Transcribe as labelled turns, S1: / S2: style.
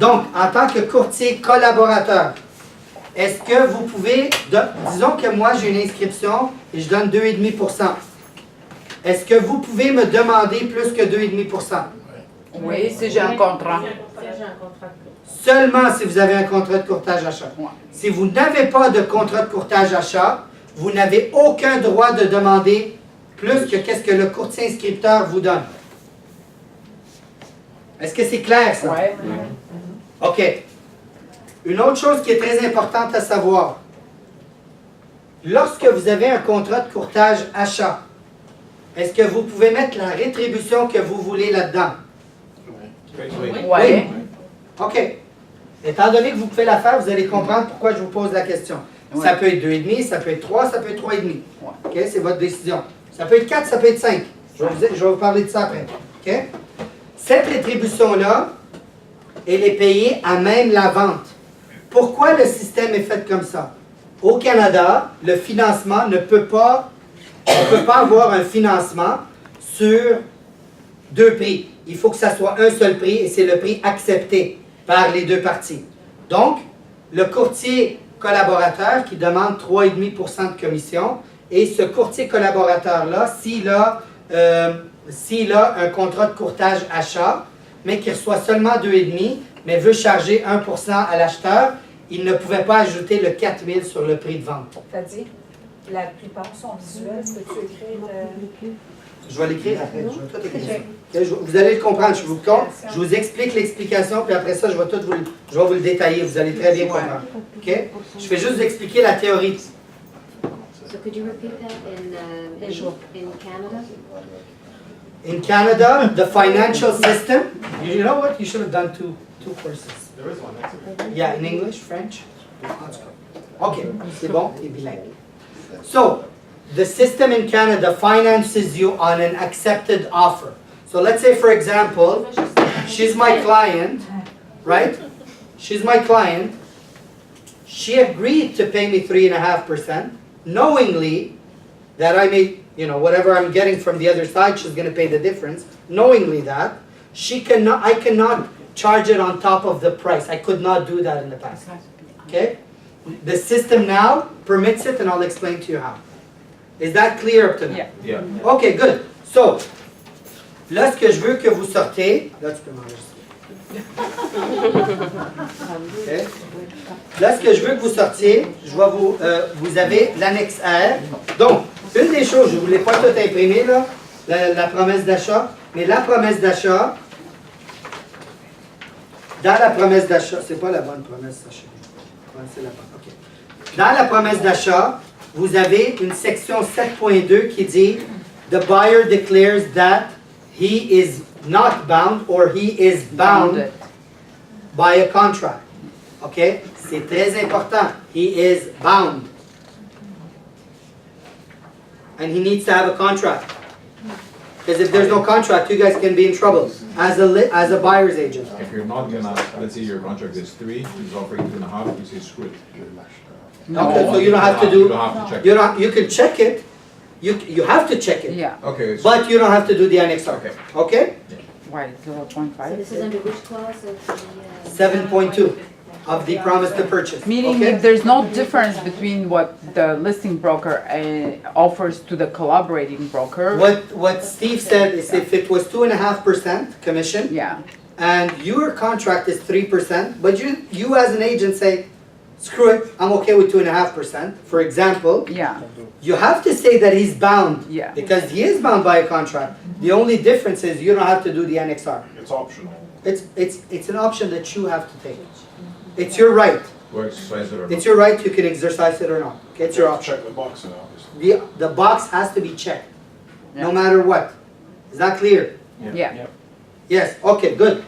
S1: Donc, en tant que courtier collaborateur, est-ce que vous pouvez, disons que moi j'ai une inscription et je donne 2,5%. Est-ce que vous pouvez me demander plus que 2,5%?
S2: Oui, si j'ai un contrat.
S1: Seulement si vous avez un contrat de courtage achat. Si vous n'avez pas de contrat de courtage achat, vous n'avez aucun droit de demander plus que qu'est-ce que le courtier inscripteur vous donne. Est-ce que c'est clair, ça?
S2: Oui.
S1: OK. Une autre chose qui est très importante à savoir. Lorsque vous avez un contrat de courtage achat, est-ce que vous pouvez mettre la rétribution que vous voulez là-dedans?
S2: Oui.
S1: OK. Étant donné que vous pouvez la faire, vous allez comprendre pourquoi je vous pose la question.
S2: Oui.
S1: Ça peut être 2,5, ça peut être 3, ça peut être 3,5. OK? C'est votre décision. Ça peut être 4, ça peut être 5. Je vais vous parler de ça après. OK? Cette rétribution-là, elle est payée à même la vente. Pourquoi le système est fait comme ça? Au Canada, le financement ne peut pas, on ne peut pas avoir un financement sur deux prix. Il faut que ça soit un seul prix et c'est le prix accepté par les deux parties. Donc, le courtier collaborateur qui demande 3,5% de commission et ce courtier collaborateur-là, s'il a un contrat de courtage achat, mais qui reçoit seulement 2,5, mais veut charger 1% à l'acheteur, il ne pouvait pas ajouter le 4 000 sur le prix de vente.
S3: C'est-à-dire, la plupart sont visuels. Peux-tu écrire
S1: Je vais l'écrire après. Je vais tout écrire. Okay, vous allez le comprendre. Je vous explique l'explication, puis après ça, je vais vous le détailler. Vous allez très bien comprendre. OK? Je vais juste vous expliquer la théorie.
S4: So could you repeat that in Canada?
S1: In Canada, the financial system, you know what? You should have done two courses.
S5: There is one. That's
S1: Yeah, in English, French. OK, c'est bon, t'es bilingue. So, the system in Canada finances you on an accepted offer. So let's say, for example, she's my client, right? She's my client. She agreed to pay me 3.5%, knowingly that I may, whatever I'm getting from the other side, she's going to pay the difference. Knowingly that, I cannot charge it on top of the price. I could not do that in the past. Okay? The system now permits it, and I'll explain to you how. Is that clear up to now?
S2: Yeah.
S5: Yeah.
S1: Okay, good. So, là, ce que je veux que vous sortez, là, tu peux m'enregistrer. Okay. Là, ce que je veux que vous sortiez, vous avez l'annexe R. Donc, une des choses, je ne vous l'ai pas tout imprimé, là, la promesse d'achat, mais la promesse d'achat, dans la promesse d'achat, c'est pas la bonne promesse d'achat. C'est la bonne, OK. Dans la promesse d'achat, vous avez une section 7.2 qui dit « The buyer declares that he is not bound or he is bound by a contract. » OK? C'est très important. He is bound. And he needs to have a contract. Because if there's no contract, you guys can be in trouble as a buyer's agent.
S5: If you're not gonna, let's say your contract is 3, he's offering 2.5, you say screw it.
S1: Okay, so you don't have to
S5: You don't have to check.
S1: you can check it. You have to check it.
S2: Yeah.
S5: Okay. So
S1: But you don't have to do the annex R.
S5: Okay.
S1: Okay?
S2: Why,
S4: So
S2: 0.5?
S4: this is under which clause of the?
S1: 7.2 of the promise to purchase.
S2: Meaning
S1: Okay?
S2: if there's no difference between what the listing broker offers to the collaborating broker.
S1: What Steve said is if it was 2.5% commission
S2: Yeah,
S1: and your contract is 3%, but you as an agent say, screw it, I'm okay with 2.5%. For example,
S2: yeah,
S1: you have to say that he's bound
S2: yeah.
S1: because he is bound by a contract. The only difference is you don't have to do the Annex R.
S5: it's optional.
S1: It's an option that you have to take. It's your right.
S5: Or exercise it or not.
S1: It's your right. You can exercise it or not. Okay, it's your option.
S6: Check the box and obviously.
S1: The box has to be checked, no
S2: Yeah.
S1: matter what. Is that clear?
S2: Yeah.
S1: Yes. Okay. Good.